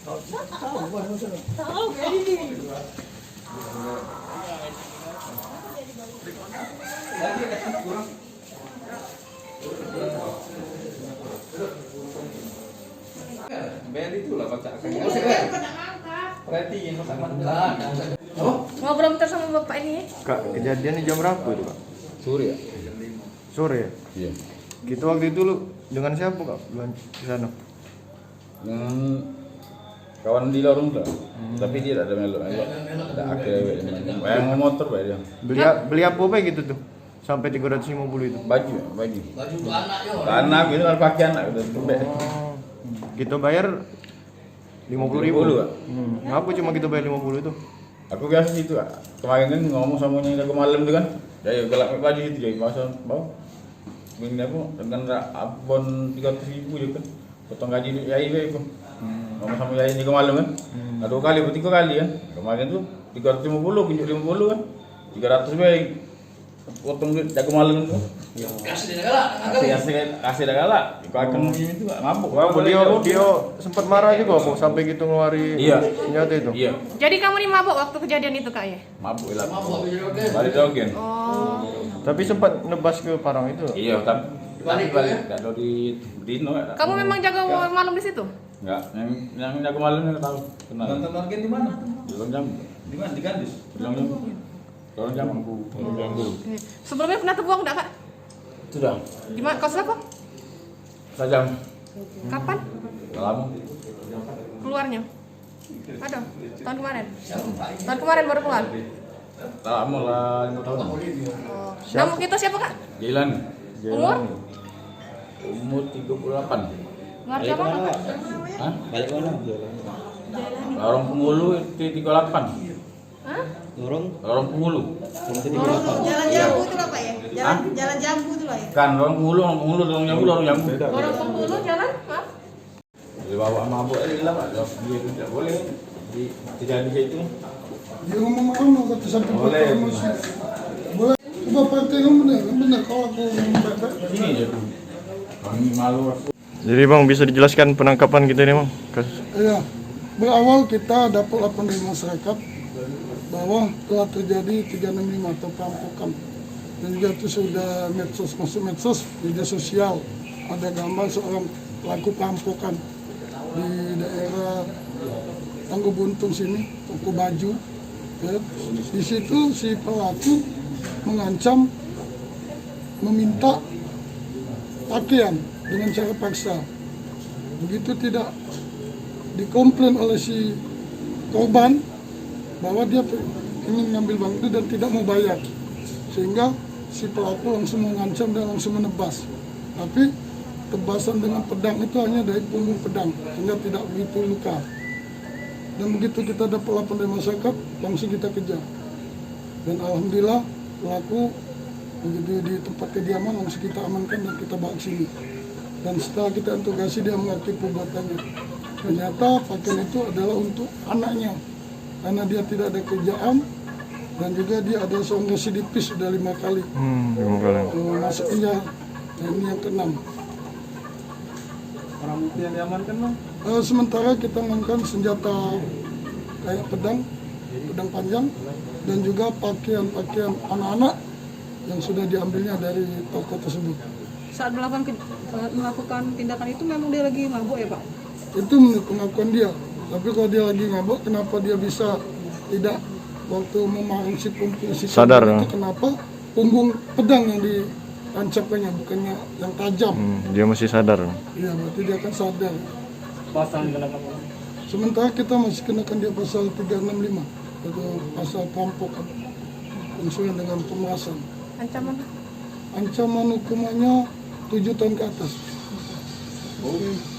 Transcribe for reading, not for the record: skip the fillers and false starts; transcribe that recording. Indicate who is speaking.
Speaker 1: Beli itu lah baca kan. Perhatiin masak
Speaker 2: Ngobrol bentar sama bapak ini ya.
Speaker 3: Kak, kejadiannya jam berapa itu, Kak?
Speaker 1: Suri ya?
Speaker 3: Sore ya?
Speaker 1: Iya.
Speaker 3: Kita waktu itu lu dengan siapa, Kak? Di sana.
Speaker 1: Dengan kawan di lorong tuh. Tapi dia ada melo-melo. Ada akhirnya yang motor Pak dia.
Speaker 3: Beli apa Pak gitu tuh? Sampai 350 itu.
Speaker 1: Baju untuk anak yo. Anak gitu kan pakaian anak udah gede.
Speaker 3: Kita bayar 50.000.
Speaker 1: Kak.
Speaker 3: Ngapa cuma kita bayar 50 itu?
Speaker 1: Aku biasa gitu Kak. Kemarin kan ngomong sama nyanyi aku malam tuh kan. Ya gelap baju itu jadi pasal bau. Bini aku dengan abon 300.000 juga kan. Potong gaji Yai aku. Ngomong sama Yai juga malam kan. Dua kali atau 3 kali kan. Kemarin tuh 350 pinjam 50 kan. 300 baik. Potong jago malam itu. Kasih dah galak. Kau akan itu mabuk.
Speaker 3: Wah, dia sempat marah juga kok sampai gitu ngeluarin senjata itu.
Speaker 1: Iya.
Speaker 2: Jadi kamu nih mabuk waktu kejadian itu Kak ya?
Speaker 1: Mabuk lah. Balik jogen.
Speaker 2: Oh.
Speaker 3: Tapi sempat nebas ke Parang itu.
Speaker 1: Iya, tapi balik. Enggak di Dino.
Speaker 2: Kamu memang jaga malam di situ?
Speaker 1: Enggak, yang jago malam enggak tahu. Kenal.
Speaker 4: Nonton market di mana?
Speaker 1: Di Lorong Jambu.
Speaker 4: Di mana? Di Gandus.
Speaker 1: Di Lorong Jambu. Lorong Jambu.
Speaker 2: Oke. Sebelumnya pernah terbuang enggak Kak?
Speaker 1: Sudah.
Speaker 2: Di mana? Kos apa?
Speaker 1: Sajam.
Speaker 2: Kapan?
Speaker 1: Lama.
Speaker 2: Keluarnya? Aduh, tahun kemarin? Tahun kemarin baru keluar?
Speaker 1: Lama lah 5 tahun.
Speaker 2: Oh. Nama kita siapa Kak?
Speaker 1: Jalan.
Speaker 2: Umur?
Speaker 1: Umur 38.
Speaker 2: Ngerti apa Kak?
Speaker 1: Hah?
Speaker 4: Balik mana?
Speaker 1: Lorong Pengulu itu 38.
Speaker 2: Hah?
Speaker 1: Lorong Pengulu.
Speaker 5: Jalan Jambu itu lah Pak ya? Jalan Jambu itu lah ya?
Speaker 1: Kan lorong Pengulu, Lorong Jambu.
Speaker 2: Orang Pembulu jalan? Maaf?
Speaker 1: Dibawa mabuk aja lah Pak. Dia tidak boleh. Tidak di situ.
Speaker 6: Dia ngomong kata sampai
Speaker 1: Boleh.
Speaker 6: emosi. Boleh. Bapak tengok benar kalau aku ngomong
Speaker 1: Ini aja tuh. Kami malu aku.
Speaker 3: Jadi Bang bisa dijelaskan penangkapan kita ini Bang?
Speaker 6: Iya, berawal kita dapat laporan dari masyarakat bahwa telah terjadi 365 atau perampokan. Dan juga itu sudah medsos, masuk medsos, media sosial. Ada gambar seorang pelaku perampokan di daerah Tangguh Buntung sini, toko baju. Ya. Di situ si pelaku mengancam meminta pakaian dengan cara paksa. Begitu tidak dikomplain oleh si korban bahwa dia ingin mengambil bank itu dan tidak mau bayar, sehingga si pelaku langsung mengancam dan langsung menebas. Tapi tebasan dengan pedang itu hanya dari punggung pedang, sehingga tidak begitu luka. Dan begitu kita dapat laporan dari masyarakat, langsung kita kejar. Dan alhamdulillah pelaku begitu di tempat kediaman langsung kita amankan dan kita bawa ke sini. Dan setelah kita interogasi dia mengakui perbuatannya. Ternyata pakaian itu adalah untuk anaknya, karena dia tidak ada kerjaan dan juga dia ada seorang residivis sudah 5 kali.
Speaker 3: 5 kali.
Speaker 6: Masuk penjara. Dan ini yang ke-6.
Speaker 4: Orang bukti yang diamankan Bang?
Speaker 6: Sementara kita mengamankan senjata kayak pedang panjang dan juga pakaian anak-anak yang sudah diambilnya dari toko tersebut.
Speaker 2: Saat melakukan tindakan itu memang dia lagi mabuk ya Pak?
Speaker 6: Itu menurut pengakuan dia. Tapi kalau dia lagi ngabuk, kenapa dia bisa tidak waktu memarang si punggung si
Speaker 3: sadar
Speaker 6: itu, kenapa punggung pedang yang ditancapkannya bukannya yang tajam?
Speaker 3: Dia masih sadar.
Speaker 6: Iya, berarti dia akan sadar.
Speaker 4: Pasal dikenakan Bang?
Speaker 6: Sementara kita masih kenakan dia pasal 365 atau pasal perampokan unsur dengan pemerasan.
Speaker 2: Ancaman?
Speaker 6: Ancaman hukumannya 7 tahun ke atas.
Speaker 4: Oke.